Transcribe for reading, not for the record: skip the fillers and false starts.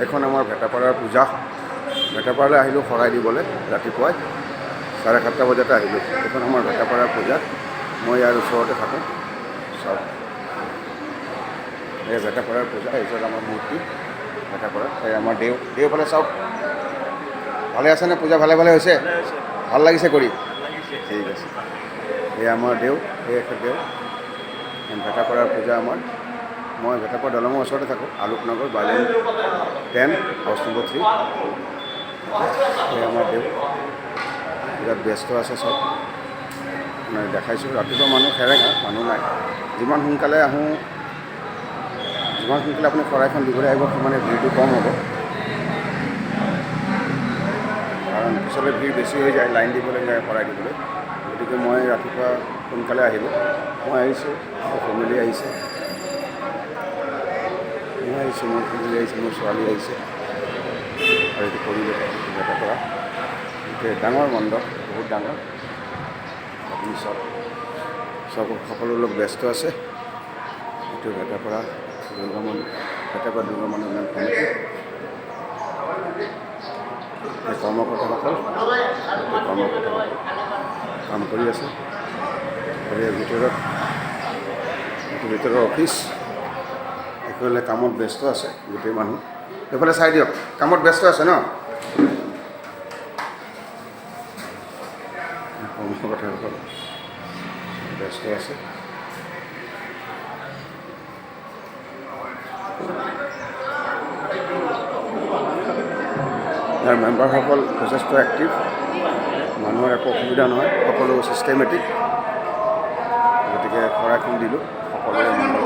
এখন আমাৰ ভেটাপাৰাৰ পূজা। ভেটাপাৰালৈ আহিলোঁ শৰাই দিবলৈ ৰাতিপুৱাই 7:30 বজাতে আহিলোঁ। এইখন আমাৰ ভেটাপাৰাৰ পূজা। মই ইয়াৰ ওচৰতে থাকোঁ। চাওক, এই ভেটাপাৰাৰ পূজা। এইজন আমাৰ মূৰ্তি ভেটাপাৰা। এই আমাৰ দেওফালে চাওক, ভালে আছেনে? পূজা ভালে হৈছে? ভাল লাগিছে কৰি? ঠিক আছে। এই আমাৰ দেও, এই এখন দেও। ভেটাপাৰাৰ পূজা আমাৰ। মই ভেটাপাৰা দলঙৰ ওচৰতে থাকোঁ, আলোকনগৰ, বাইলেন 10, হাউচ নম্বৰ 3। এই আমাৰ দেও বিৰাট ব্যস্ত আছে চব। মানে দেখাইছোঁ ৰাতিপুৱা মানুহ সেৰেঙা, মানুহ নাই। যিমান সোনকালে আহোঁ, যিমান সোনকালে আপুনি শৰাইখন দিবলৈ আহিব, সিমানে ভিৰটো কম হ'ব। কাৰণ পিছলৈ ভিৰ বেছি হৈ যায়, লাইন দিবলৈ যায় শৰাই দিবলৈ। গতিকে মই ৰাতিপুৱা সোনকালে আহিলোঁ। মই আহিছোঁ, মোৰ ফেমিলি আহিছে, মই আহিছোঁ, মোৰ ফেমিলি আহিছে, মোৰ ছোৱালী আহিছে। আৰু এইটো পৰিৱেশ ভেটাপাৰা। গোটেই ডাঙৰ মণ্ডপ, বহুত ডাঙৰ। আপুনি সকলো লোক ব্যস্ত আছে। এইটো ভেটাপাৰা দুৰ্গা মন্দিৰ, ভেটাপাৰা দুৰ্গা মন্দিৰ কমিটি। কৰ্মকৰ্তাসকল কাম কৰি আছে। আৰু ইয়াৰ ভিতৰৰ অফিচ। এইফালে কামত ব্যস্ত আছে গোটেই মানুহ। এইফালে চাই দিয়ক, কামত ব্যস্ত আছে ন? কৰ্মকৰ্তাসকল ব্যস্ত আছে। ইয়াৰ মেম্বাৰসকল যথেষ্ট এক্টিভ। মানুহৰ একো অসুবিধা নহয়, সকলো ছিষ্টেমেটিক। গতিকে শৰাইখন দিলোঁ, সকলোৰে মংগল